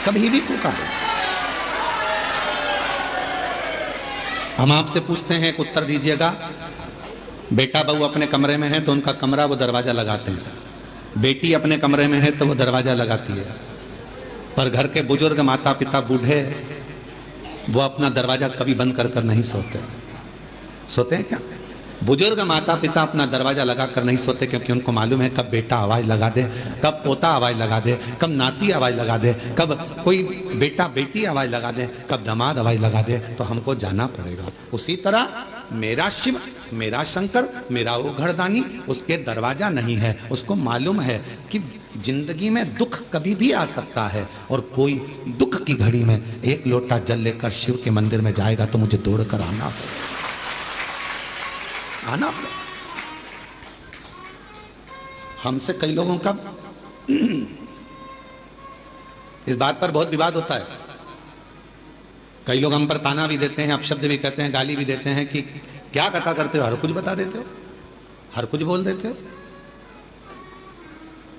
कभी भी पुकारे। हम आपसे पूछते हैं, एक उत्तर दीजिएगा। बेटा बहू अपने कमरे में है तो उनका कमरा वो दरवाजा लगाते हैं, बेटी अपने कमरे में है तो वो दरवाजा लगाती है, पर घर के बुजुर्ग माता पिता बूढ़े वो अपना दरवाजा कभी बंद कर कर नहीं सोते। सोते हैं क्या? बुजुर्ग माता पिता अपना दरवाजा लगा कर नहीं सोते, क्योंकि उनको मालूम है कब बेटा आवाज लगा दे, कब पोता आवाज लगा दे, कब नाती आवाज लगा दे, कब कोई बेटा बेटी आवाज लगा दे, कब दामाद आवाज लगा दे, तो हमको जाना पड़ेगा। उसी तरह मेरा शिव, मेरा शंकर, मेरा वो घरदानी, उसके दरवाजा नहीं है। उसको मालूम है कि जिंदगी में दुख कभी भी आ सकता है, और कोई दुख की घड़ी में एक लोटा जल लेकर शिव के मंदिर में जाएगा तो मुझे दौड़ कर आना पड़ेगा, आना पड़ेगा। हमसे कई लोगों का इस बात पर बहुत विवाद होता है। कई लोग हम पर ताना भी देते हैं, अपशब्द भी कहते हैं, गाली भी देते हैं कि क्या कथा करते हो, हर कुछ बता देते हो, हर कुछ बोल देते हो।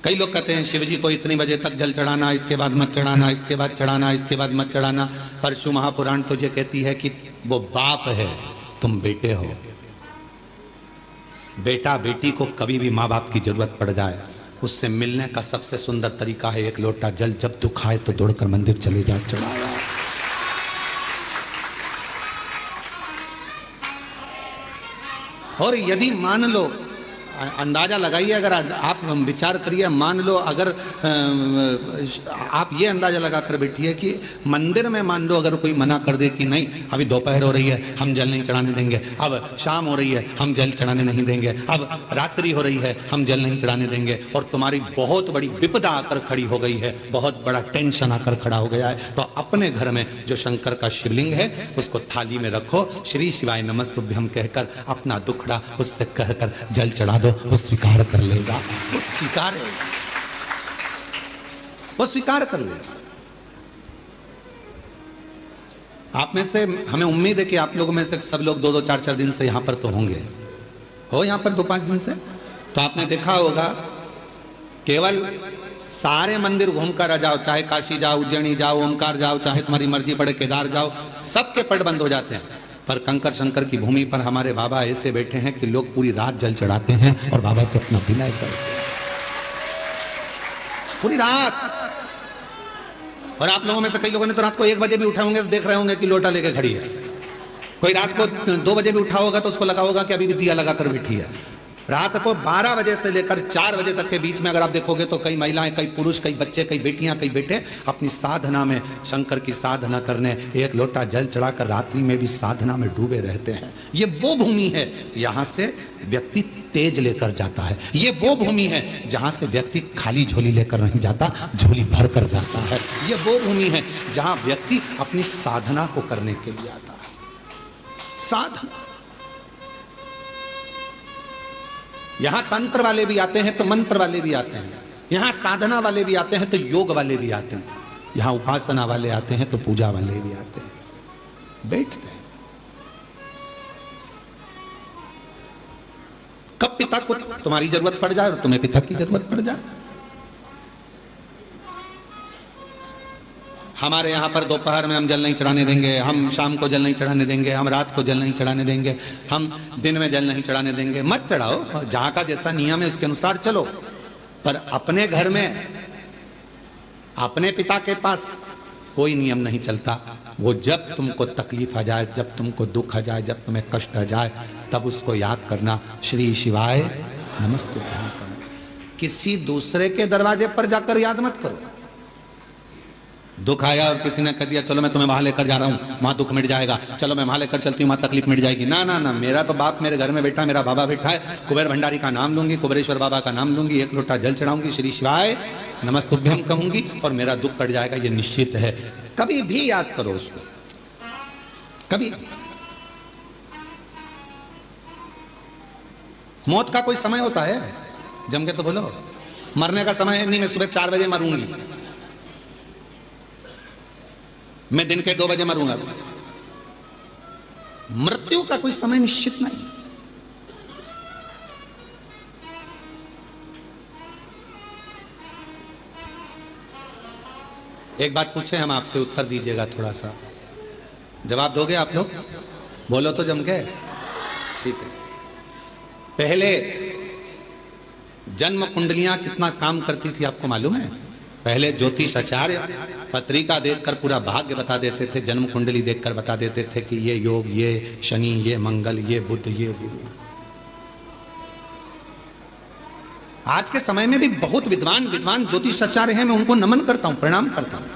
कई लोग कहते हैं शिव जी को इतनी बजे तक जल चढ़ाना, इसके बाद मत चढ़ाना, इसके बाद चढ़ाना, इसके बाद मत चढ़ाना। परशु महापुराण तुझे कहती है कि वो बाप है, तुम बेटे हो। बेटा बेटी को कभी भी माँ बाप की जरूरत पड़ जाए, उससे मिलने का सबसे सुंदर तरीका है एक लोटा जल। जब दुख आए तो दौड़कर मंदिर चले जाओ, चढ़ाओ। और यदि मान लो, अंदाजा लगाइए, अगर आप विचार करिए, मान लो अगर आप ये अंदाजा लगाकर बैठिए कि मंदिर में मान लो अगर कोई मना कर दे कि नहीं अभी दोपहर हो रही है, हम जल नहीं चढ़ाने देंगे, अब शाम हो रही है, हम जल चढ़ाने नहीं देंगे, अब रात्रि हो रही है, हम जल नहीं चढ़ाने देंगे, और तुम्हारी बहुत बड़ी विपदा आकर खड़ी हो गई है, बहुत बड़ा टेंशन आकर खड़ा हो गया है, तो अपने घर में जो शंकर का शिवलिंग है उसको थाली में रखो, श्री शिवाय नमस्तुभ्यम कहकर अपना दुखड़ा उससे कहकर जल चढ़ा दो, वो स्वीकार कर लेगा, वो स्वीकार है, वो स्वीकार कर लेगा। आप में से हमें उम्मीद है कि आप लोगों में से सब लोग 2-2, 4-4 दिन से यहां पर तो होंगे, हो यहां पर 2-5 दिन से, तो आपने देखा होगा केवल सारे मंदिर घूमकर आ जाओ, चाहे काशी जाओ, उज्जैनी जाओ, ओमकार जाओ, चाहे तुम्हारी मर्जी पड़े केदार जाओ, सबके पट बंद हो जाते हैं। पर कंकर शंकर की भूमि पर हमारे बाबा ऐसे बैठे हैं कि लोग पूरी रात जल चढ़ाते हैं और बाबा से अपना विनय करते हैं पूरी रात। और आप लोगों में से कई लोगों ने तो रात को 1 बजे भी उठे होंगे तो देख रहे होंगे कि लोटा लेके खड़ी है। कोई रात को 2 बजे भी उठा होगा तो उसको लगा होगा कि अभी भी दिया लगाकर बैठी है। रात को 12 बजे से लेकर 4 बजे तक के बीच में अगर आप देखोगे तो कई महिलाएं, कई पुरुष, कई बच्चे, कई बेटियां, कई बेटे अपनी साधना में, शंकर की साधना करने एक लोटा जल चढ़ाकर रात्रि में भी साधना में डूबे रहते हैं। ये वो भूमि है यहां से व्यक्ति तेज लेकर जाता है, ये वो भूमि है जहां से व्यक्ति खाली झोली लेकर नहीं जाता, झोली भर कर जाता है। ये वो भूमि है जहां व्यक्ति अपनी साधना को करने के लिए आता है। साधना, यहां तंत्र वाले भी आते हैं तो मंत्र वाले भी आते हैं, यहां साधना वाले भी आते हैं तो योग वाले भी आते हैं, यहां उपासना वाले आते हैं तो पूजा वाले भी आते हैं, बैठते हैं। कब पिता को तुम्हारी जरूरत पड़ जाए और तुम्हें पिता की जरूरत पड़ जाए। हमारे यहाँ पर दोपहर में हम जल नहीं चढ़ाने देंगे, हम शाम को जल नहीं चढ़ाने देंगे, हम रात को जल नहीं चढ़ाने देंगे, हम दिन में जल नहीं चढ़ाने देंगे। मत चढ़ाओ, जहाँ का जैसा नियम है उसके अनुसार चलो, पर अपने घर में अपने पिता के पास कोई नियम नहीं चलता। वो जब तुमको तकलीफ आ जाए, जब तुमको दुख आ जाए, जब तुम्हें कष्ट आ जाए, तब उसको याद करना, श्री शिवाय नमस्तुभ्यम। किसी दूसरे के दरवाजे पर जाकर याद मत करो। दुख आया और किसी ने कह दिया चलो मैं तुम्हें वहां लेकर जा रहा हूं, वहां दुख मिट जाएगा, चलो मैं वहां लेकर चलती हूँ, वहां तकलीफ मिट जाएगी। ना ना ना, मेरा तो बाप मेरे घर में बैठा, मेरा बाबा बैठा है, कुबेर भंडारी का नाम लूंगी, कुबेरेश्वर बाबा का नाम लूंगी, एक लोटा जल चढ़ाऊंगी, श्री शिवाय नमस्तुभ्यम कहूंगी और मेरा दुख कट जाएगा, ये निश्चित है। कभी भी याद करो उसको, कभी भी। मौत का कोई समय होता है? जम के तो बोलो, मरने का समय नहीं, मैं सुबह 4 बजे मरूंगी, मैं दिन के 2 बजे मरूंगा। मृत्यु का कोई समय निश्चित नहीं। एक बात पूछे हम आपसे, उत्तर दीजिएगा, थोड़ा सा जवाब दोगे आप लोग? बोलो तो जम के। ठीक है। पहले जन्म कुंडलियां कितना काम करती थी आपको मालूम है? पहले ज्योतिष आचार्य पत्रिका देखकर पूरा भाग्य बता देते थे, जन्म कुंडली देखकर बता देते थे कि ये योग, ये शनि, ये मंगल, ये बुध, ये गुरु। आज के समय में भी बहुत विद्वान विद्वान ज्योतिष आचार्य हैं, मैं उनको नमन करता हूं, प्रणाम करता हूं।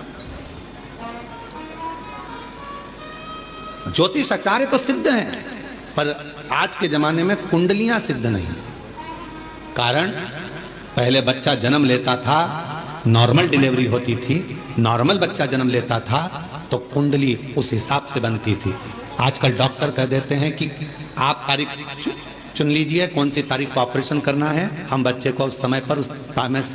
ज्योतिष आचार्य तो सिद्ध हैं, पर आज के जमाने में कुंडलियां सिद्ध नहीं। कारण पहले बच्चा जन्म लेता था, नॉर्मल डिलीवरी होती थी, नॉर्मल बच्चा जन्म लेता था तो कुंडली उस हिसाब से बनती थी। आजकल डॉक्टर कह देते हैं कि आप तारीख चुन लीजिए, कौन सी तारीख को ऑपरेशन करना है, हम बच्चे को उस समय पर उस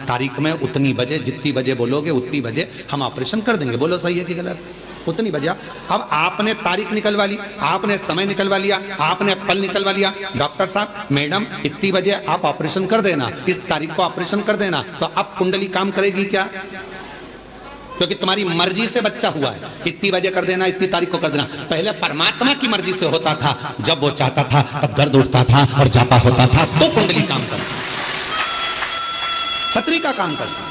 तारीख में उतनी बजे, जितनी बजे बोलोगे उतनी बजे हम ऑपरेशन कर देंगे। बोलो सही है कि गलत? उतनी बजे। अब आपने तारीख निकलवा ली, आपने समय निकलवा लिया, आपने पल निकलवा लिया, डॉक्टर साहब मैडम इतनी बजे आप ऑपरेशन कर देना, इस तारीख को ऑपरेशन कर देना, तो अब कुंडली काम करेगी क्या? क्योंकि तुम्हारी मर्जी से बच्चा हुआ है, इतनी बजे कर देना, इतनी तारीख को कर देना। पहले परमात्मा की मर्जी से होता था, जब वो चाहता था तब दर्द उठता था और जापा होता था, तो कुंडली काम करती, पत्रिका काम करती।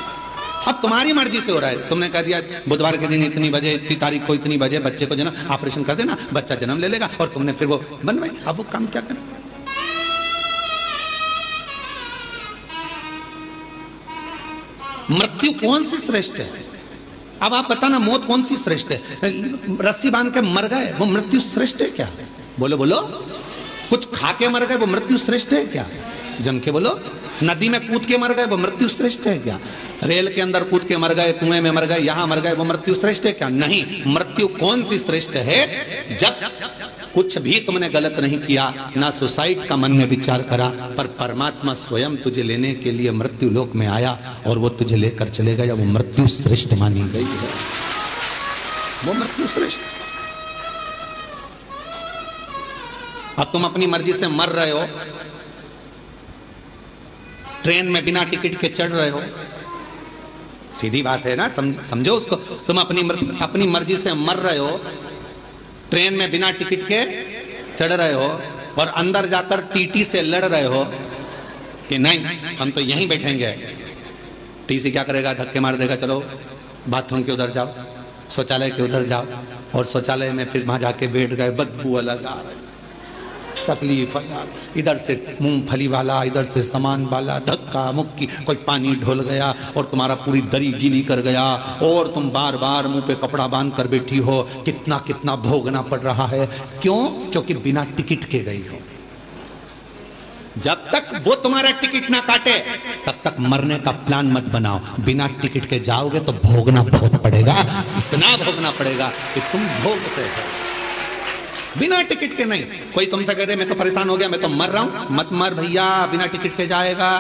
अब तुम्हारी मर्जी से हो रहा है, तुमने कह दिया बुधवार के दिन इतनी बजे, इतनी तारीख को इतनी बजे बच्चे को जन्म ऑपरेशन कर देना, बच्चा जन्म ले लेगा, और तुमने फिर वो बनवाई। अब वो काम क्या करें? मृत्यु कौन सी श्रेष्ठ है? अब आप बताना, मौत कौन सी श्रेष्ठ है? रस्सी बांध के मर गए, वो मृत्यु श्रेष्ठ है क्या? बोलो बोलो। कुछ खा के मर गए, वो मृत्यु श्रेष्ठ है क्या? जम के बोलो। नदी में कूद के मर गए, वो मृत्यु श्रेष्ठ है क्या? रेल के अंदर कूद के मर गए, कुएं में मर गए, यहां मर गए, वो मृत्यु श्रेष्ठ है क्या? नहीं। मृत्यु कौन सी श्रेष्ठ है? जब कुछ भी तुमने गलत नहीं किया, ना सुसाइड का मन में विचार करा, पर परमात्मा स्वयं तुझे लेने के लिए मृत्यु लोक में आया और वो तुझे लेकर चले गया, वो मृत्यु श्रेष्ठ मानी गई है। वो मृत्यु श्रेष्ठ। अब तुम अपनी मर्जी से मर रहे हो, ट्रेन में बिना टिकट के चढ़ रहे हो, सीधी बात है ना, समझो उसको। तुम अपनी मर्जी से मर रहे हो, ट्रेन में बिना टिकट के चढ़ रहे हो, और अंदर जाकर टीटी से लड़ रहे हो कि नहीं हम तो यहीं बैठेंगे। टीसी क्या करेगा? धक्के मार देगा, चलो बाथरूम के उधर जाओ, शौचालय के उधर जाओ, और शौचालय में फिर वहां जाके बैठ गए, बदबू अलग आ रही, तकलीफ अलग, इधर से मूंगफली वाला, इधर से सामान वाला, धक्का मुक्की, कोई पानी ढोल गया और तुम्हारा पूरी दरी गीली कर गया, और तुम बार बार मुंह पे कपड़ा बांध कर बैठी हो। कितना कितना भोगना पड़ रहा है। क्यों? क्योंकि बिना टिकट के गई हो। जब तक वो तुम्हारा टिकट ना काटे तब तक मरने का प्लान मत बनाओ। बिना टिकट के जाओगे तो भोगना बहुत पड़ेगा, इतना भोगना पड़ेगा कि तुम भोगते हो। बिना टिकट के नहीं। कोई तुमसे कह दे मैं तो परेशान हो गया, मैं तो मर रहा हूं, मत मर भैया, बिना टिकट के जाएगा।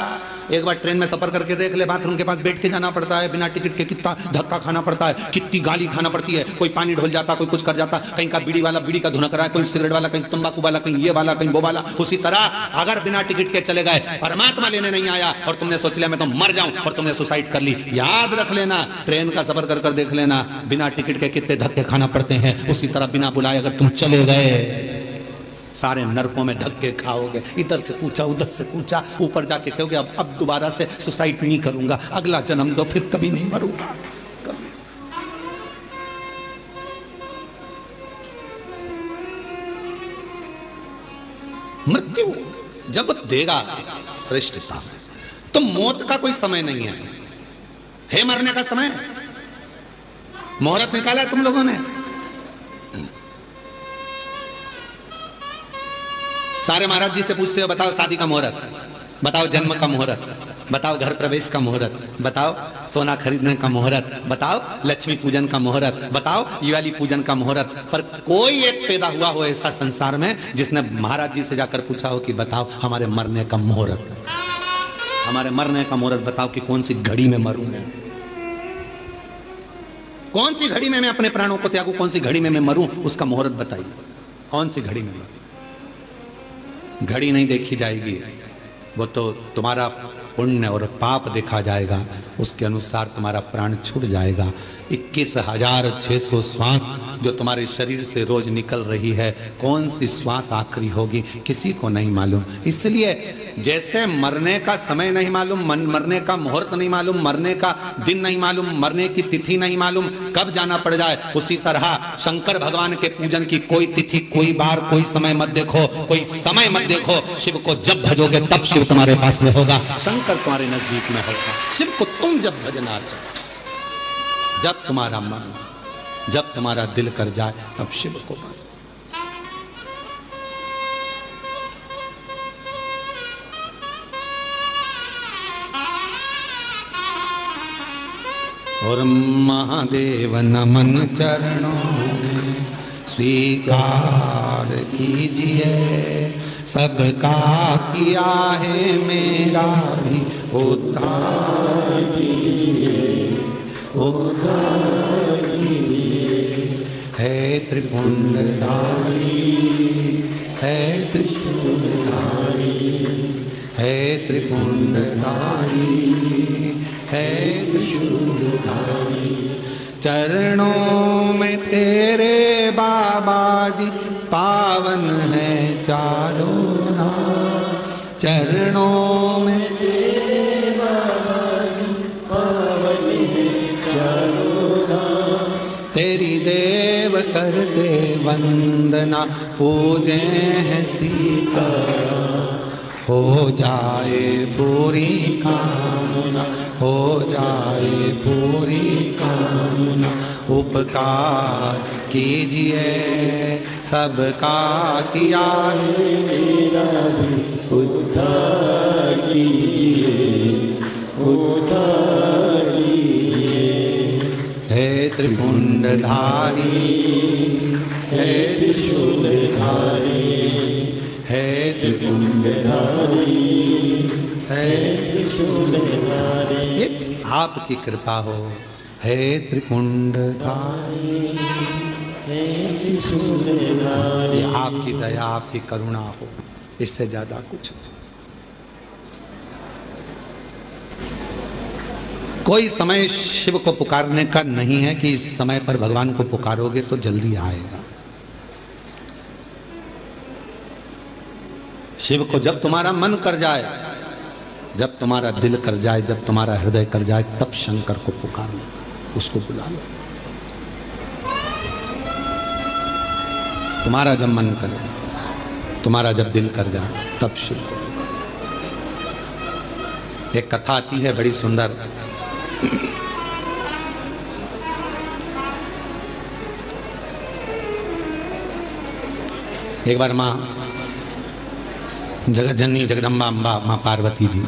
एक बार ट्रेन में सफर करके देख ले, बाथरूम के पास बैठ के जाना पड़ता है, बिना टिकट के कितना धक्का खाना पड़ता है, कितनी गाली खाना पड़ती है। कोई पानी ढोल जाता, कोई कुछ कर जाता, कहीं का बीड़ी वाला बीड़ी का धुनक रहा है, कोई सिगरेट वाला, कहीं तंबाकू वाला, कहीं ये वाला, कहीं वो वाला। उसी तरह अगर बिना टिकट के चले गए, परमात्मा लेने नहीं आया और तुमने सोच लिया मैं तो मर जाऊं और तुमने सुसाइड कर ली, याद रख लेना, ट्रेन का सफर कर कर देख लेना, बिना टिकट के कितने धक्के खाना पड़ते हैं। उसी तरह बिना बुलाए अगर तुम चले गए, सारे नरकों में धक्के खाओगे। इधर से पूछा, उधर से पूछा, ऊपर जाके कहोगे अब दोबारा से सुसाइड नहीं करूंगा, अगला जन्म दो, फिर कभी नहीं मरूंगा। मृत्यु जब देगा श्रेष्ठता है, तो मौत का कोई समय नहीं है मरने का समय। मुहूर्त निकाला तुम लोगों ने, सारे महाराज जी से पूछते हो बताओ शादी का मुहूर्त, बताओ जन्म का मुहूर्त, बताओ घर प्रवेश का मुहूर्त, बताओ सोना खरीदने का मुहूर्त, बताओ लक्ष्मी पूजन का मुहूर्त, बताओ दिवाली पूजन का मुहूर्त। पर कोई एक पैदा हुआ हो ऐसा संसार में जिसने महाराज जी से जाकर पूछा हो कि बताओ हमारे मरने का मुहूर्त, हमारे मरने का मुहूर्त बताओ कि कौन सी घड़ी में मरूं मैं, कौन सी घड़ी में मैं अपने प्राणों को त्यागूं, कौन सी घड़ी में मैं मरूं, उसका मुहूर्त बताइए। कौन सी घड़ी में? घड़ी नहीं देखी जाएगी, वो तो तुम्हारा पुण्य और पाप देखा जाएगा, उसके अनुसार तुम्हारा प्राण छूट जाएगा। 21,600 श्वास जो तुम्हारे शरीर से रोज निकल रही है, कौन सी श्वास आखिरी होगी किसी को नहीं मालूम। इसलिए जैसे मरने का समय नहीं मालूम, मरने का मुहूर्त नहीं मालूम, मरने का दिन नहीं मालूम, मरने की तिथि नहीं मालूम, कब जाना पड़ जाए, उसी तरह शंकर भगवान के पूजन की कोई तिथि, कोई बार, कोई समय मत देखो, कोई समय मत देखो। शिव को जब भजोगे तब शिव तुम्हारे पास में होगा, शंकर तुम्हारे नजदीक में होगा। शिव को तुम जब भजना चाहो, जब तुम्हारा मन, जब तुम्हारा दिल कर जाए, तब शिव को भजो। और महादेव नमन चरणों में स्वीकार कीजिए, सबका किया है मेरा भी उद्धार कीजिए, उद्धार कीजिए। है त्रिपुंडधारी, है त्रिशूलधारी, है त्रिपुंडधारी, है त्रिशूलधारी। चरणों में तेरे बाबा जी पावन है चारों धाम, चरणों में तेरे बाबा जी पावन है चारों धाम। तेरी देव करते वंदना, पूजे हैं सीताराम। हो जाए पूरी कामना, हो जाए पूरी कामना। उपकार कीजिए, सबका किया है मेरा भी उद्धार कीजिए, उद्धार कीजिए। है त्रिपुंडधारी, है त्रिशूलधारी, है त्रिपुंडधारी, है त्रिशूलधारी। ये आपकी कृपा हो। है त्रिपुंडधारी, है त्रिशूलधारी। ये आपकी दया, आपकी करुणा हो, इससे ज्यादा कुछ नहीं। कोई समय शिव को पुकारने का नहीं है कि इस समय पर भगवान को पुकारोगे तो जल्दी आएगा। शिव को जब तुम्हारा मन कर जाए, जब तुम्हारा दिल कर जाए, जब तुम्हारा हृदय कर जाए, तब शंकर को पुकारो, उसको बुला लो। तुम्हारा जब मन करे, तुम्हारा जब दिल कर जाए, तब शिव को। एक कथा आती है बड़ी सुंदर। एक बार माँ जगत जननी जगदम्बा अम्बा माँ पार्वती जी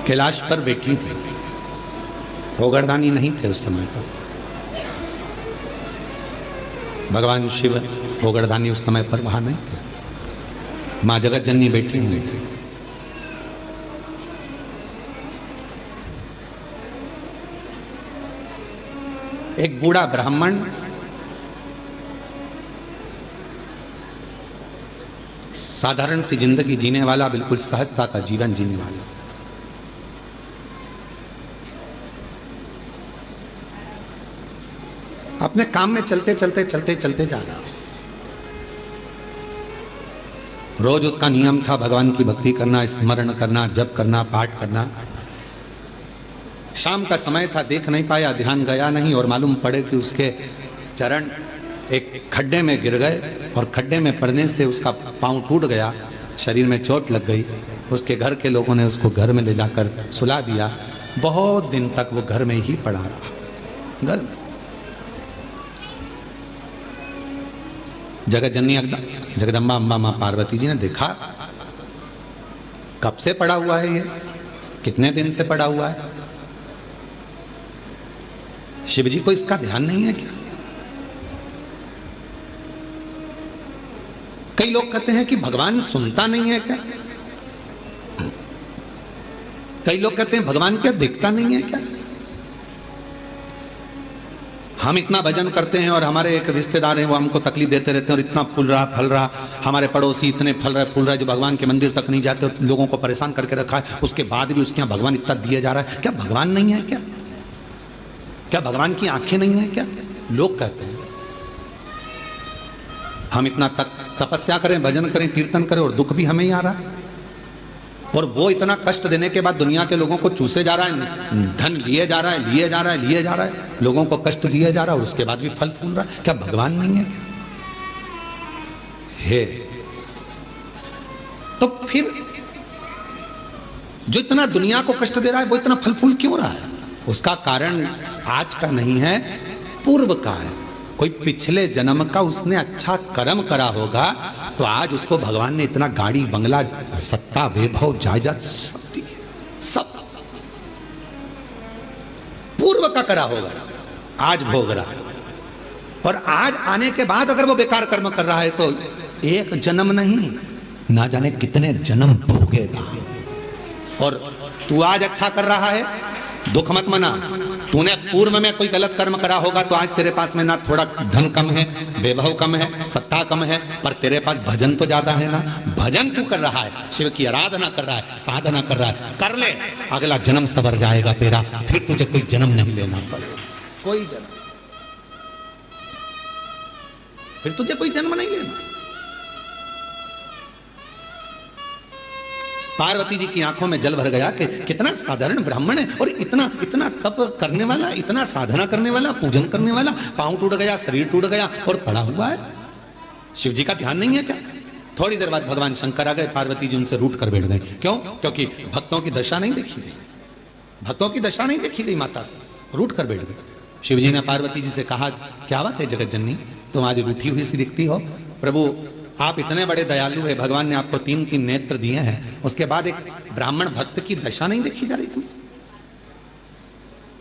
कैलाश पर बैठी थी। भोगरदानी नहीं थे उस समय पर। भगवान शिव भोगरदानी उस समय पर वहां नहीं थे। माँ जगत जननी बैठी हुई थी। एक बूढ़ा ब्राह्मण साधारण सी जिंदगी जीने वाला, बिल्कुल सहजता का जीवन जीने वाला, अपने काम में चलते चलते चलते चलते जा रहा। रोज उसका नियम था भगवान की भक्ति करना, स्मरण करना, जप करना, पाठ करना। शाम का समय था, देख नहीं पाया, ध्यान गया नहीं, और मालूम पड़े कि उसके चरण एक खड्डे में गिर गए और खड्डे में पड़ने से उसका पांव टूट गया, शरीर में चोट लग गई। उसके घर के लोगों ने उसको घर में ले जाकर सुला दिया। बहुत दिन तक वो घर में ही पड़ा रहा, घर में। जगत जननी जगदम्बा अम्बा माँ पार्वती जी ने देखा, कब से पड़ा हुआ है ये, कितने दिन से पड़ा हुआ है, शिव जी को इसका ध्यान नहीं है क्या? कई लोग कहते हैं कि भगवान सुनता नहीं है क्या? कई लोग कहते हैं भगवान क्या देखता नहीं है क्या? हम इतना भजन करते हैं और हमारे एक रिश्तेदार हैं वो हमको तकलीफ देते रहते हैं और इतना फूल रहा फल रहा, हमारे पड़ोसी इतने फल रहे फूल रहे जो भगवान के मंदिर तक नहीं जाते और लोगों को परेशान करके रखा है, उसके बाद भी उसके यहाँ भगवान इतना दिया जा रहा है। क्या भगवान नहीं है क्या? क्या भगवान की आंखें नहीं है क्या? लोग कहते हैं। हम इतना तपस्या करें, भजन करें, कीर्तन करें और दुख भी हमें ही आ रहा है। और वो इतना कष्ट देने के बाद दुनिया के लोगों को चूसे जा रहा है, धन लिए जा रहा है, लिए जा रहा है, लिए जा रहा है, लोगों को कष्ट दिया जा रहा है और उसके बाद भी फल फूल रहा है। क्या भगवान नहीं है क्या? है। तो फिर जो इतना दुनिया को कष्ट दे रहा है वो इतना फल फूल क्यों रहा है? उसका कारण आज का नहीं है, पूर्व का है। कोई पिछले जन्म का उसने अच्छा कर्म करा होगा तो आज उसको भगवान ने इतना गाड़ी बंगला सत्ता वैभव जायदाद सब दी, सब पूर्व का करा होगा, आज भोग रहा है। और आज आने के बाद अगर वो बेकार कर्म कर रहा है तो एक जन्म नहीं, ना जाने कितने जन्म भोगेगा। और तू आज अच्छा कर रहा है, दुख मत मना। तूने पूर्व में कोई गलत कर्म करा होगा तो आज तेरे पास में ना थोड़ा धन कम है, वैभव कम है, सत्ता कम है, पर तेरे पास भजन तो ज्यादा है ना। भजन तू कर रहा है, शिव की आराधना कर रहा है, साधना कर रहा है, कर ले, अगला जन्म सवर जाएगा तेरा। फिर तुझे कोई जन्म नहीं लेना पड़ेगा, कोई जन्म, फिर तुझे कोई जन्म नहीं लेना। पार्वती जी की आंखों में जल भर गया कि कितना साधारण ब्राह्मण है और इतना इतना तप करने वाला, इतना साधना करने वाला, पूजन करने वाला, पांव टूट गया, शरीर टूट गया और पड़ा हुआ है। शिव जी का ध्यान नहीं है क्या? थोड़ी देर बाद भगवान शंकर आ गए, पार्वती जी उनसे रूठ कर बैठ गए। क्यों? क्योंकि भक्तों की दशा नहीं देखी गई, भक्तों की दशा नहीं देखी गई, माता से रूठ कर बैठ गए। शिव जी ने पार्वती जी से कहा, क्या बात है जगत जननी, तुम आज रूठी हुई सी दिखती हो। प्रभु आप इतने बड़े दयालु है, भगवान ने आपको 3-3 नेत्र दिए हैं, उसके बाद एक ब्राह्मण भक्त की दशा नहीं देखी जा रही तुमसे?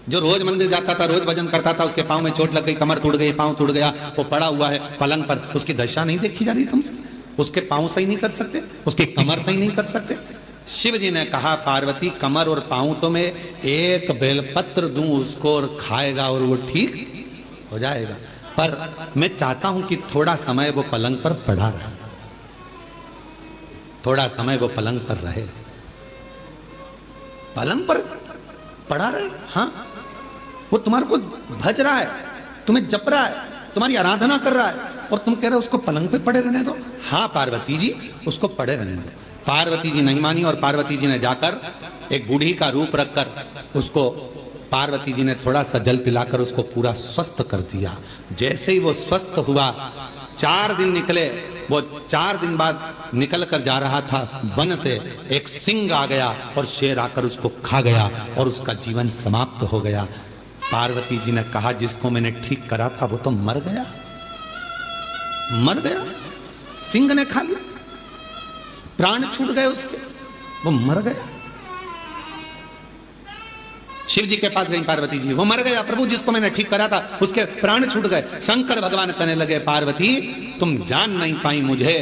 जो रोज मंदिर जाता था, रोज भजन करता था, उसके पांव में चोट लग गई, कमर टूट गई, पांव टूट गया, वो पड़ा हुआ है पलंग पर, उसकी दशा नहीं देखी जा रही तुमसे? उसके पांव सही नहीं कर सकते, उसकी कमर सही नहीं कर सकते? शिव जी ने कहा, पार्वती कमर और पांव तो मैं एक बेलपत्र दूं उसको और खाएगा और वो ठीक हो जाएगा, पर मैं चाहता हूं कि थोड़ा समय वो पलंग पर पड़ा रहे, थोड़ा समय वो पलंग पर रहे, पलंग पर पड़ा रहे। हाँ, वो तुम्हारे को भज रहा है, तुम्हें जप रहा है, तुम्हारी आराधना कर रहा है और तुम कह रहे हो उसको पलंग पे पड़े रहने दो। हाँ पार्वती जी, उसको पड़े रहने दो। पार्वती जी नहीं मानी और पार्वती जी ने जाकर एक बूढ़ी का रूप रखकर उसको, पार्वती जी ने थोड़ा सा जल पिलाकर उसको पूरा स्वस्थ कर दिया। जैसे ही वो स्वस्थ हुआ, 4 दिन निकले, वो 4 दिन बाद निकल कर जा रहा था, वन से एक सिंह आ गया और शेर आकर उसको खा गया और उसका जीवन समाप्त हो गया। पार्वती जी ने कहा, जिसको मैंने ठीक करा था वो तो मर गया, मर गया, सिंह ने खा लिया, प्राण छूट गए उसके, वो मर गया। शिव जी के पास गई पार्वती जी, वो मर गया प्रभु, जिसको मैंने ठीक करा था उसके प्राण छूट गए। शंकर भगवान कहने लगे, पार्वती तुम जान नहीं पाई मुझे,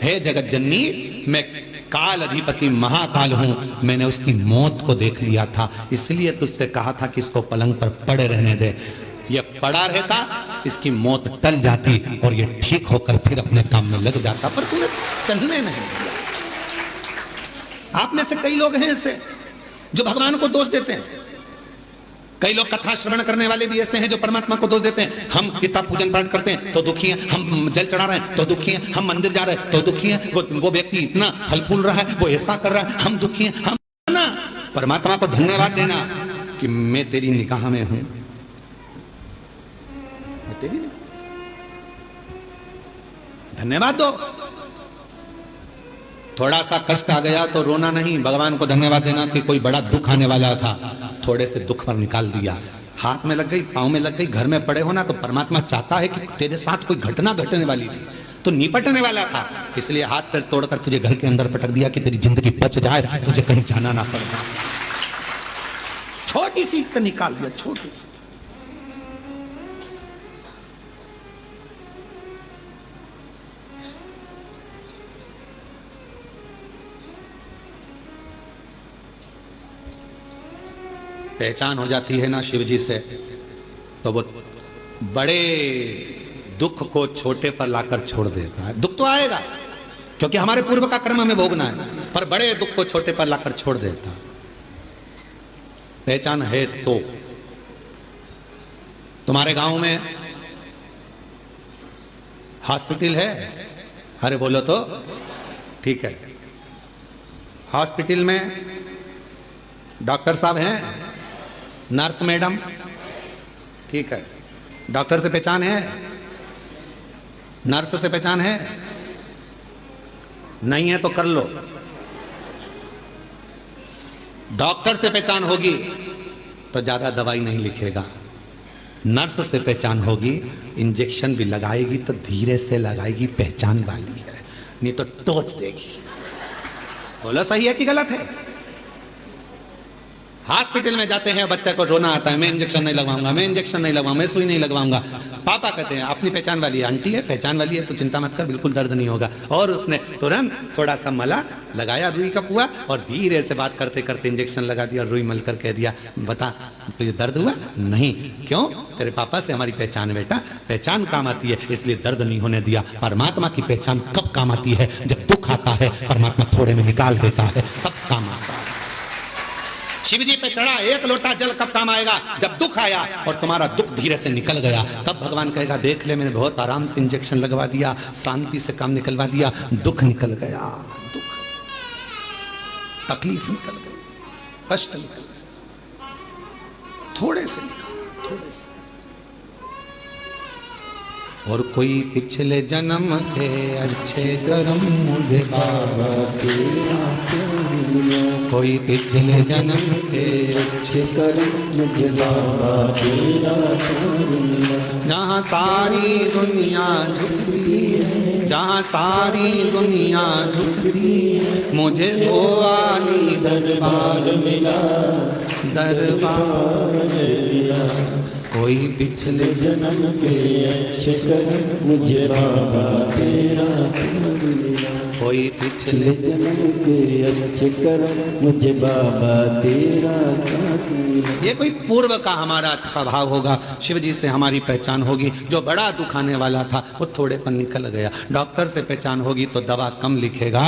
हे जगत जननी, मैं काल अधिपति महाकाल हूं, मैंने उसकी मौत को देख लिया था, इसलिए तुझसे कहा था कि इसको पलंग पर पड़े रहने दे। ये पड़ा रहता, इसकी मौत टल जाती और ये ठीक होकर फिर अपने काम में लग जाता, पर तूने चलने नहीं दिया। आप में से कई लोग हैं ऐसे जो भगवान को दोष देते हैं। कई लोग कथा श्रवण करने वाले भी ऐसे हैं जो परमात्मा को दोष देते हैं। हम इतना पूजन पाठ करते हैं तो दुखी हैं, हम जल चढ़ा रहे हैं तो दुखी हैं, हम मंदिर जा रहे हैं तो दुखी हैं, वो व्यक्ति इतना फल फूल रहा है, वो ऐसा कर रहा है, हम दुखी हैं। हम ना परमात्मा को धन्यवाद देना कि मैं तेरी निगाह में हूं, मैं तेरी निगाह, धन्यवाद दो। थोड़ा सा कष्ट आ गया तो रोना नहीं, भगवान को धन्यवाद देना कि कोई बड़ा दुख आने वाला था, थोड़े से दुख पर निकाल दिया। हाथ में लग गई, पांव में लग गई, घर में पड़े हो ना, तो परमात्मा चाहता है कि तेरे साथ कोई घटना घटने वाली थी तो निपटने वाला था, इसलिए हाथ पैर तोड़कर तुझे घर के अंदर पटक दिया कि तेरी जिंदगी बच जाए, तुझे कहीं जाना ना पड़े। छोटी सी निकाल दिया, छोटी सी। पहचान हो जाती है ना शिव जी से, तो वो बड़े दुख को छोटे पर लाकर छोड़ देता है। दुख तो आएगा क्योंकि हमारे पूर्व का कर्म हमें भोगना है, पर बड़े दुख को छोटे पर लाकर छोड़ देता है। पहचान है तो तुम्हारे गांव में हॉस्पिटल है? अरे बोलो तो, ठीक है। हॉस्पिटल में डॉक्टर साहब हैं, नर्स मैडम, ठीक है। डॉक्टर से पहचान है, नर्स से पहचान है? नहीं है तो कर लो। डॉक्टर से पहचान होगी तो ज्यादा दवाई नहीं लिखेगा, नर्स से पहचान होगी इंजेक्शन भी लगाएगी तो धीरे से लगाएगी, पहचान वाली है, नहीं तो टोच देगी। बोलो सही है कि गलत है? हॉस्पिटल में जाते हैं, बच्चा को रोना आता है, मैं इंजेक्शन नहीं लगवाऊंगा, मैं इंजेक्शन नहीं लगवाऊंगा, मैं सुई नहीं लगवाऊंगा। पापा कहते हैं अपनी पहचान वाली है, आंटी है पहचान वाली है तो चिंता मत कर, बिल्कुल दर्द नहीं होगा। और उसने तुरंत थोड़ा सा मला लगाया रुई का पुआ और धीरे से बात करते करते इंजेक्शन लगा दिया और रुई मल कर कह दिया बता तुझे दर्द हुआ? नहीं। क्यों? तेरे पापा से हमारी पहचान है बेटा, पहचान काम आती है इसलिए दर्द नहीं होने दिया। परमात्मा की पहचान कब काम आती है? जब दुख आता है परमात्मा थोड़े में निकाल देता है, तब काम आता है। शिव जी पे चढ़ा एक लोटा जल कब काम आएगा? जब दुख आया और तुम्हारा दुख धीरे से निकल गया, तब भगवान कहेगा देख ले मैंने बहुत आराम से इंजेक्शन लगवा दिया, शांति से काम निकलवा दिया, दुख निकल गया, दुख तकलीफ निकल गई, कष्ट निकल गया, थोड़े से निकल, थोड़े से। और कोई पिछले जन्म के अच्छे कर्म मुझे बाबा तेरा, कोई पिछले जन्म के अच्छे कर्म मुझे बाबा तेरा, जहाँ सारी दुनिया झुकती है, जहाँ सारी दुनिया झुकती है, मुझे वो आली दरबार मिला, दरबार मिला। कोई पिछले जन्म के अच्छे कर्म मुझे बाबा तेरा मिला, कोई पिछले जन्म के अच्छे कर्म मुझे बाबा तेरा साथ मिला। ये कोई पूर्व का हमारा अच्छा भाव होगा, शिव जी से हमारी पहचान होगी। जो बड़ा दुख आने वाला था वो थोड़े पर निकल गया। डॉक्टर से पहचान होगी तो दवा कम लिखेगा,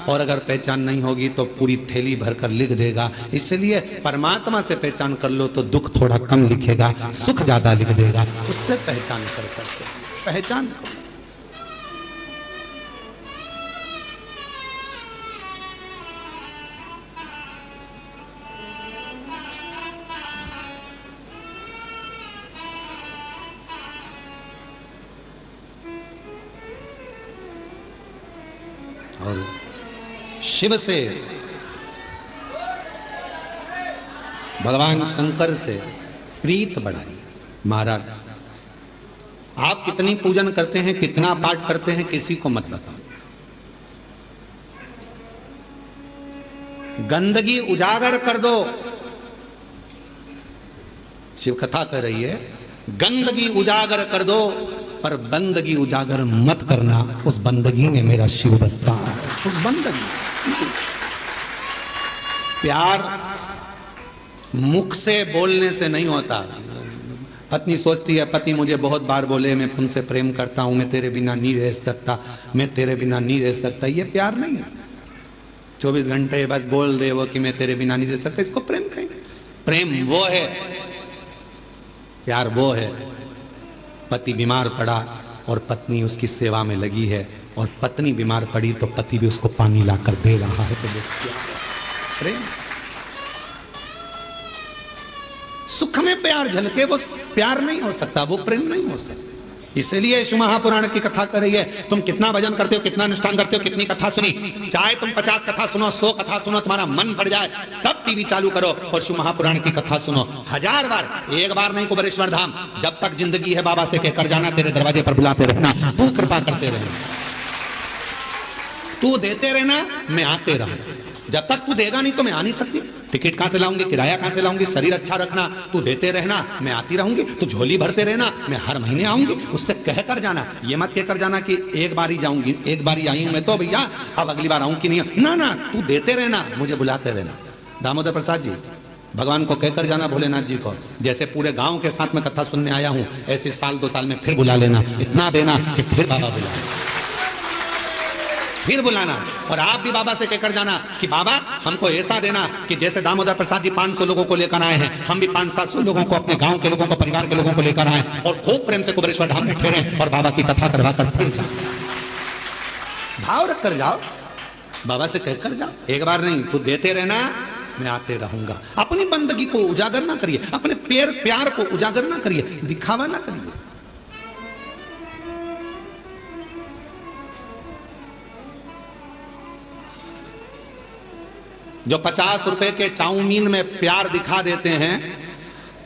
और अगर पहचान नहीं होगी तो पूरी थैली भरकर लिख देगा। इसलिए परमात्मा से पहचान कर लो तो दुख थोड़ा कम लिखेगा, सुख ज्यादा लिख देगा। उससे पहचान कर करके पहचान और शिव से, भगवान शंकर से प्रीत बढ़ाई। महाराज आप कितनी पूजन करते हैं, कितना पाठ करते हैं, किसी को मत बताओ। गंदगी उजागर कर दो, शिव कथा कर रही है, गंदगी उजागर कर दो पर बंदगी उजागर मत करना। उस बंदगी में मेरा शिव बसता है, उस बंदगी। प्यार मुख से बोलने से नहीं होता। पत्नी सोचती है पति मुझे बहुत बार बोले मैं तुमसे प्रेम करता हूं, मैं तेरे बिना नहीं रह सकता, मैं तेरे बिना नहीं रह सकता। ये प्यार नहीं है। 24 घंटे बस बोल दे वो कि मैं तेरे बिना नहीं रह सकता, इसको प्रेम कहेंगे? प्रेम वो है, प्यार वो है। पति बीमार पड़ा और पत्नी उसकी सेवा में लगी है, और पत्नी बीमार पड़ी तो पति भी उसको पानी लाकर दे रहा है, तो प्रेम। सुख में प्यार झलके वो प्यार नहीं हो सकता, वो प्रेम नहीं हो सकता। इसलिए शिव महापुराण की कथा कर रही है। तुम कितना भजन करते हो, कितना अनुष्ठान करते हो, कितनी कथा सुनी, चाहे तुम 50 कथा सुनो, 100 कथा सुनो, तुम्हारा मन बढ़ जाए तब टीवी चालू करो और शिव महापुराण की कथा सुनो 1000 बार। एक बार नहीं कुबेरेश्वर धाम, जब तक जिंदगी है बाबा से कहकर जाना, तेरे दरवाजे पर बुलाते रहना, तू कृपा करते रहना, तू देते रहना, मैं आते रहूं। जब तक तू देगा नहीं तो मैं आ नहीं सकती। टिकट कहां से लाऊंगी, किराया कहां से लाऊंगी, शरीर अच्छा रखना, तू देते रहना, मैं आती रहूंगी। तू झोली भरते रहना, मैं हर महीने आऊंगी। उससे कहकर जाना, ये मत कहकर जाना कि एक बार ही जाऊंगी, एक बार ही आई हूं मैं तो भैया, अब अगली बार आऊं कि नहीं। ना ना, तू देते रहना, मुझे बुलाते रहना। दामोदर प्रसाद जी भगवान को कहकर जाना भोलेनाथ जी को, जैसे पूरे गांव के साथ में कथा सुनने आया हूं, ऐसे साल 2 साल में फिर बुला लेना, इतना देना कि फिर बाबा बुलाए, फिर बुलाना। और आप भी बाबा से कहकर जाना कि बाबा हमको ऐसा देना कि जैसे दामोदर प्रसाद जी 500 लोगों को लेकर आए हैं, हम भी 500-700 लोगों को, अपने गांव के लोगों को, परिवार के लोगों को लेकर आए और खूब प्रेम से कुबेरेश्वर धाम में ठहरे और बाबा की कथा करवा कर फिर जाओ। भाव रख कर जाओ, बाबा से कहकर जाओ, एक बार नहीं, तू देते रहना, मैं आते रहूंगा। अपनी बंदगी को उजागर ना करिए, अपने प्यार को उजागर ना करिए, दिखावा ना करिए। जो 50 रुपए के चाउमीन में प्यार दिखा देते हैं,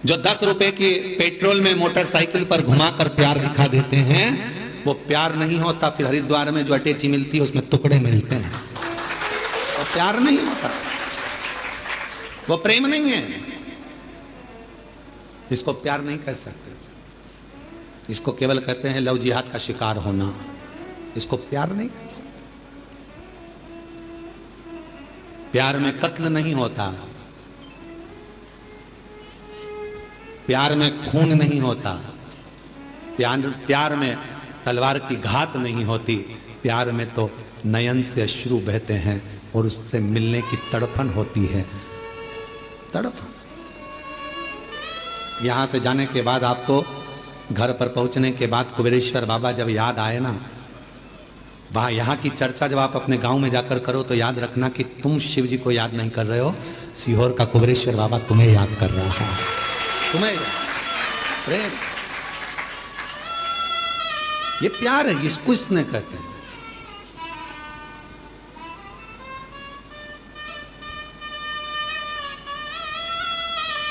जो 10 रुपए के पेट्रोल में मोटरसाइकिल पर घुमाकर प्यार दिखा देते हैं, वो प्यार नहीं होता। फिर हरिद्वार में जो अटैची मिलती है उसमें टुकड़े मिलते हैं, वो प्यार नहीं होता, वो प्रेम नहीं है। इसको प्यार नहीं कह सकते, इसको केवल कहते हैं लव जिहाद का शिकार होना, इसको प्यार नहीं कह सकते। प्यार में कत्ल नहीं होता, प्यार में खून नहीं होता, प्यार में तलवार की घात नहीं होती, प्यार में तो नयन से अश्रु बहते हैं और उससे मिलने की तड़पन होती है, तड़पन। यहां से जाने के बाद आपको घर पर पहुंचने के बाद कुबेरेश्वर बाबा जब याद आए ना, वहां यहाँ की चर्चा जब आप अपने गांव में जाकर करो तो याद रखना कि तुम शिव जी को याद नहीं कर रहे हो, सीहोर का कुबेरेश्वर बाबा तुम्हें याद कर रहा है, तुम्हें प्रेम। ये प्यार है, इसको इसने कहते हैं।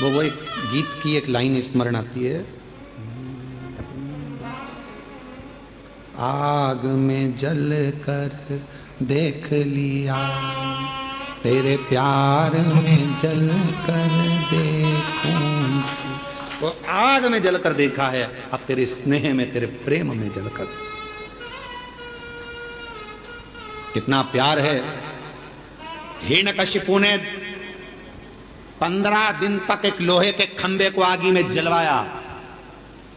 वो एक गीत की एक लाइन स्मरण आती है, आग में जल कर देख लिया, तेरे प्यार में जल कर देखूं। तो आग में जल कर देखा है, अब तेरे स्नेह में, तेरे प्रेम में जल कर। कितना प्यार है। हिरण्यकशिपु ने 15 दिन तक एक लोहे के खंबे को आगी में जलवाया,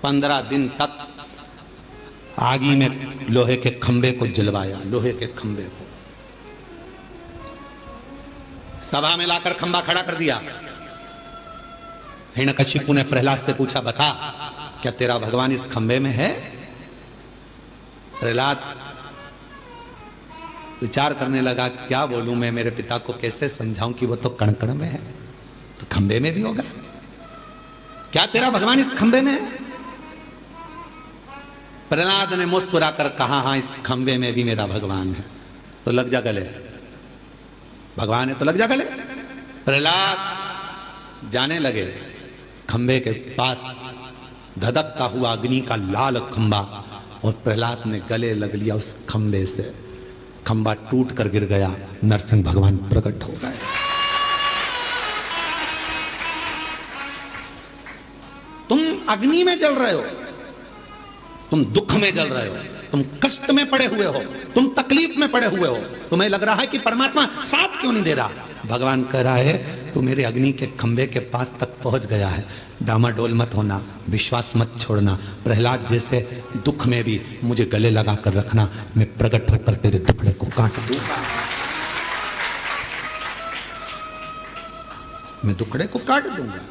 15 दिन तक आगी में लोहे के खंबे को जलवाया, लोहे के खंबे को सभा में लाकर खंबा खड़ा कर दिया। हिरण्यकशिपु ने प्रहलाद से पूछा, बता क्या तेरा भगवान इस खंबे में है? प्रहलाद विचार करने लगा, क्या बोलूं मैं, मेरे पिता को कैसे समझाऊं कि वो तो कण-कण में है, तो खंबे में भी होगा। क्या तेरा भगवान इस खंबे में है? प्रहलाद ने मुस्कुराकर कहा, हाँ इस खंबे में भी मेरा भगवान है। तो लग जा गले, भगवान है तो लग जा गले। प्रहलाद जाने लगे, खंबे के पास धधकता हुआ अग्नि का लाल खंबा, और प्रहलाद ने गले लग लिया उस खंबे से। खंबा टूट कर गिर गया, नरसिंह भगवान प्रकट हो गए। तुम अग्नि में जल रहे हो, तुम दुख में जल रहे हो, तुम कष्ट में पड़े हुए हो, तुम तकलीफ में पड़े हुए हो, तुम्हें लग रहा है कि परमात्मा साथ क्यों नहीं दे रहा। भगवान कह रहा है तू मेरे अग्नि के खंबे के पास तक पहुंच गया है, डामाडोल मत होना, विश्वास मत छोड़ना। प्रहलाद जैसे दुख में भी मुझे गले लगा कर रखना, मैं प्रकट होकर तेरे टुकड़े को काट दूंगा, मैं टुकड़े को काट दूंगा।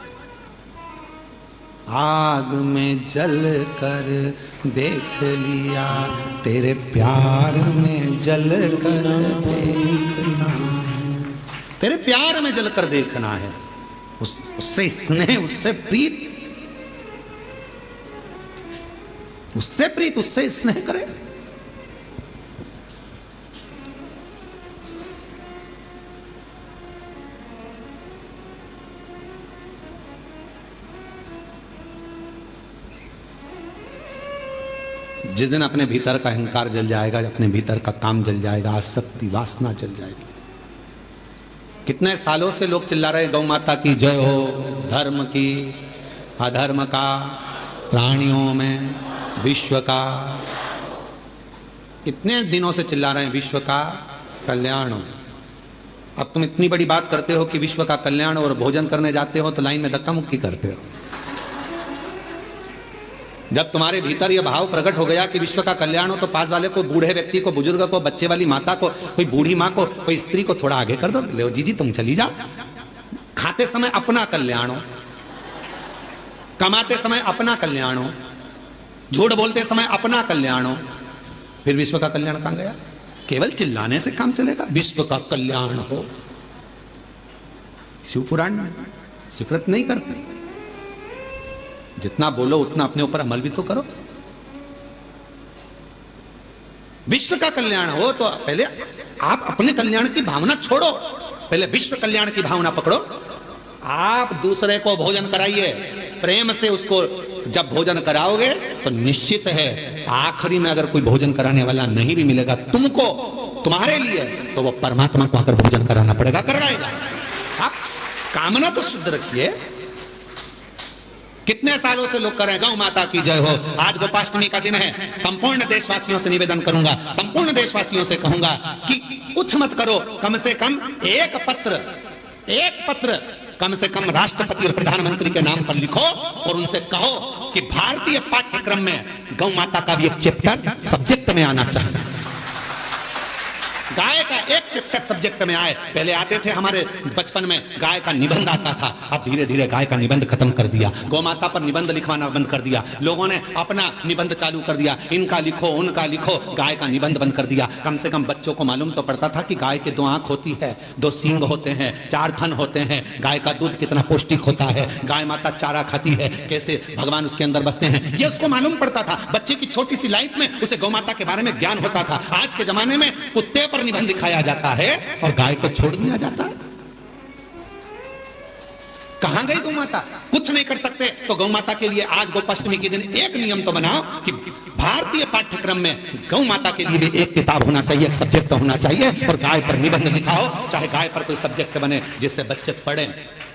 आग में जल कर देख लिया, तेरे प्यार में जल कर देखना है, तेरे प्यार में जल कर देखना है। उससे स्नेह, उससे प्रीत, उससे प्रीत, उससे स्नेह करे। जिस दिन अपने भीतर का अहंकार जल जाएगा, अपने भीतर का काम जल जाएगा, आसक्ति वासना जल जाएगी। कितने सालों से लोग चिल्ला रहे गौ माता की जय हो, धर्म की, अधर्म का, प्राणियों में, विश्व का, कितने दिनों से चिल्ला रहे हैं विश्व का कल्याण हो। अब तुम इतनी बड़ी बात करते हो कि विश्व का कल्याण और भोजन करने जाते हो तो लाइन में धक्का मुक्की करते हो। जब तुम्हारे भीतर यह भाव प्रकट हो गया कि विश्व का कल्याण हो तो पास वाले को, बूढ़े व्यक्ति को, बुजुर्ग को, बच्चे वाली माता को, कोई बूढ़ी माँ को, कोई स्त्री को थोड़ा आगे कर दो। लो जी तुम चली जाओ। खाते समय अपना कल्याण हो, कमाते समय अपना कल्याण हो, झूठ बोलते समय अपना कल्याण हो, फिर विश्व का कल्याण कहां गया? केवल चिल्लाने से काम चलेगा? विश्व का कल्याण हो। शिव पुराण स्वीकृत नहीं करते। जितना बोलो उतना अपने ऊपर अमल भी तो करो। विश्व का कल्याण हो तो पहले आप अपने कल्याण की भावना छोड़ो, पहले विश्व कल्याण की भावना पकड़ो। आप दूसरे को भोजन कराइए, प्रेम से उसको जब भोजन कराओगे तो निश्चित है आखिरी में अगर कोई भोजन कराने वाला नहीं भी मिलेगा तुमको, तुम्हारे लिए, तो वो परमात्मा को आकर भोजन कराना पड़ेगा, करवाएगा। आप कामना तो शुद्ध रखिए। कितने सालों से लोग कर रहे हैं गौ माता की जय हो। आज गोपाष्टमी का दिन है। संपूर्ण देशवासियों से निवेदन करूंगा, संपूर्ण देशवासियों से कहूंगा कि कुछ मत करो, कम से कम एक पत्र कम से कम राष्ट्रपति और प्रधानमंत्री के नाम पर लिखो और उनसे कहो कि भारतीय पाठ्यक्रम में गौ माता का भी एक चैप्टर सब्जेक्ट में आना चाहिए। गाय का एक चैप्टर सब्जेक्ट में आए। पहले आते थे हमारे बचपन में गाय का निबंध आता था, अब धीरे धीरे गाय का निबंध खत्म कर दिया। गौ माता पर निबंध लिखवाना बंद कर दिया। लोगों ने अपना निबंध चालू कर दिया, इनका लिखो उनका लिखो, गाय का निबंध बंद कर दिया। कम से कम बच्चों को मालूम तो पड़ता था कि गाय के 2 आंख होती है, 2 सींग होते हैं, 4 थन होते हैं, गाय का दूध कितना पौष्टिक होता है, गाय माता चारा खाती है, कैसे भगवान उसके अंदर बसते हैं, ये उसको मालूम पड़ता था। बच्चे की छोटी सी लाइफ में उसे गौ माता के बारे में ज्ञान होता था। आज के जमाने में कुत्ते पर निबंध दिखाया जाता है और गाय को छोड़ दिया जाता है। कहां गई गौ माता? कुछ नहीं कर सकते तो गौ माता के लिए आज गोपाष्टमी के दिन एक नियम तो बनाओ कि भारतीय पाठ्यक्रम में गौ माता के लिए भी एक किताब होना चाहिए, एक सब्जेक्ट होना चाहिए और गाय पर निबंध लिखाओ। चाहे गाय पर कोई सब्जेक्ट बने जिससे बच्चे पढ़ें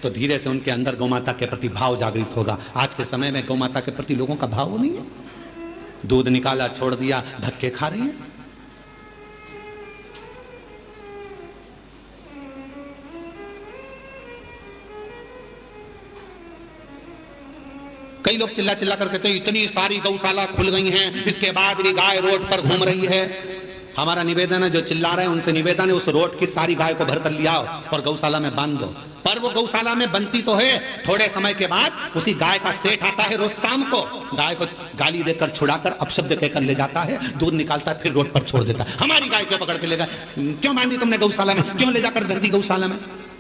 तो धीरे से उनके अंदर गौ माता के प्रति भाव जागृत होगा। आज के समय में गौ माता के प्रति लोगों का भाव नहीं है। दूध निकाला छोड़ दिया, धक्के खा रही है। कई लोग चिल्ला चिल्ला कर कहते हैं इतनी सारी गौशाला खुल गई हैं, इसके बाद भी गाय रोड पर घूम रही है। हमारा निवेदन है, जो चिल्ला रहे हैं उनसे निवेदन है, उस रोड की सारी गाय को भर कर लिया और गौशाला में बांध दो। पर वो गौशाला में बनती तो है, थोड़े समय के बाद उसी गाय का सेठ आता है, रोज शाम को गाय को गाली देकर छुड़ाकर अपशब्द कहकर ले जाता है, दूध निकालता है, फिर रोड पर छोड़ देता है। हमारी गाय क्यों पकड़ के ले गए? क्यों बांधी तुमने गौशाला में? क्यों ले जाकर धर दी गौशाला में?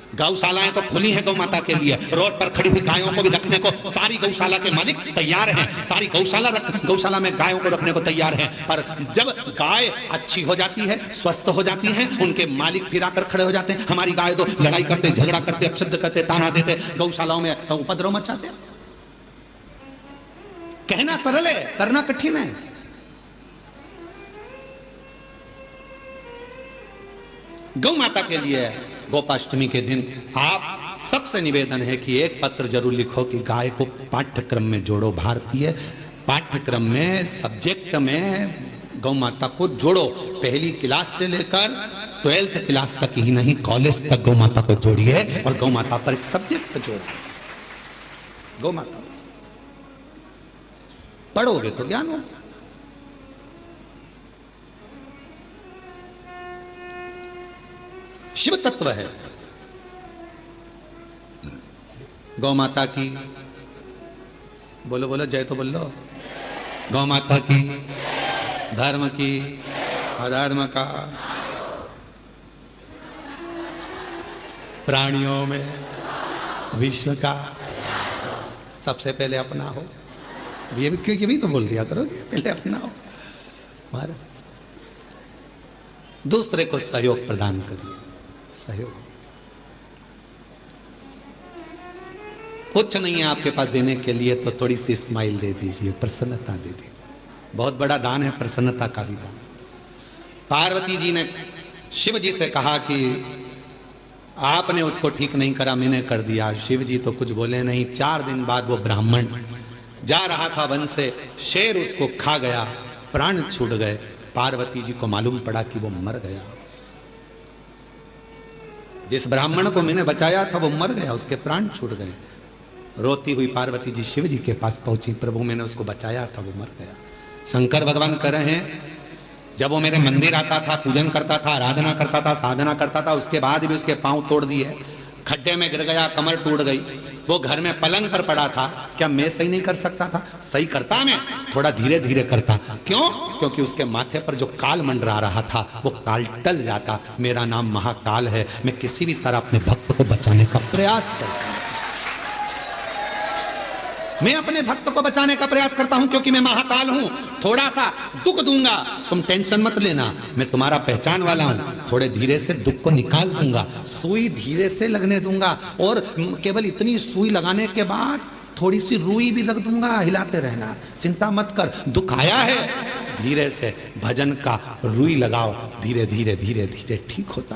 गौशालाएं तो खुली हैं गौ माता के लिए। रोड पर खड़ी हुई गायों को भी रखने को सारी गौशाला के मालिक तैयार हैं। सारी गौशाला में गायों को रखने को तैयार हैं। पर जब गाय अच्छी हो जाती है, स्वस्थ हो जाती है, उनके मालिक फिर आकर खड़े हो जाते हैं। हमारी गाय तो लड़ाई करते, झगड़ा करते, अपशब्द करते, ताना देते, गौशालाओं में उपद्रव मचाते। कहना सरल है, करना कठिन है। गौ माता के लिए गोपाष्टमी के दिन आप सबसे निवेदन है कि एक पत्र जरूर लिखो कि गाय को पाठ्यक्रम में जोड़ो। भारतीय पाठ्यक्रम में, सब्जेक्ट में गौ माता को जोड़ो। पहली क्लास से लेकर 12th क्लास तक ही नहीं, कॉलेज तक गौ माता को जोड़िए और गौ माता पर एक सब्जेक्ट जोड़ो। गौ माता पढ़ोगे तो ज्ञान होगा। शिव तत्व है। गौ माता की बोलो बोलो जय तो बोलो। गौ माता की, धर्म की, अधर्म का, प्राणियों में, विश्व का, सबसे पहले अपना हो। ये भी तो बोल दिया करोगे, पहले अपना हो। दूसरे को सहयोग प्रदान करिए। सहयोग कुछ नहीं है आपके पास देने के लिए तो थोड़ी सी स्माइल दे दीजिए, प्रसन्नता दे दीजिए। बहुत बड़ा दान है प्रसन्नता का भी दान। पार्वती जी ने शिव जी से कहा कि आपने उसको ठीक नहीं करा, मैंने कर दिया। शिव जी तो कुछ बोले नहीं। 4 दिन बाद वो ब्राह्मण जा रहा था वन से, शेर उसको खा गया, प्राण छूट गए। पार्वती जी को मालूम पड़ा कि वो मर गया। जिस ब्राह्मण को मैंने बचाया था वो मर गया, उसके प्राण छूट गए। रोती हुई पार्वती जी शिव जी के पास पहुंची, प्रभु मैंने उसको बचाया था, वो मर गया। शंकर भगवान कह रहे हैं जब वो मेरे मंदिर आता था, पूजन करता था, आराधना करता था, साधना करता था, उसके बाद भी उसके पांव तोड़ दिए, खड्डे में गिर गया, कमर टूट गई, वो घर में पलंग पर पड़ा था, क्या मैं सही नहीं कर सकता था? सही करता, मैं थोड़ा धीरे धीरे करता। क्यों? क्योंकि उसके माथे पर जो काल मंडरा रहा था वो काल टल जाता। मेरा नाम महाकाल है, मैं किसी भी तरह अपने भक्त को बचाने का प्रयास करता हूं। मैं अपने भक्त को बचाने का प्रयास करता हूं क्योंकि मैं महाकाल हूं। थोड़ा सा दुख दूंगा, तुम टेंशन मत लेना, मैं तुम्हारा पहचान वाला हूं। थोड़े धीरे से दुख को निकाल दूंगा, सुई धीरे से लगने दूंगा, और केवल इतनी सुई लगाने के बाद थोड़ी सी रुई भी रख दूंगा, हिलाते रहना, चिंता मत कर। दुख आया है, धीरे से भजन का रुई लगाओ, धीरे धीरे धीरे धीरे ठीक होता है।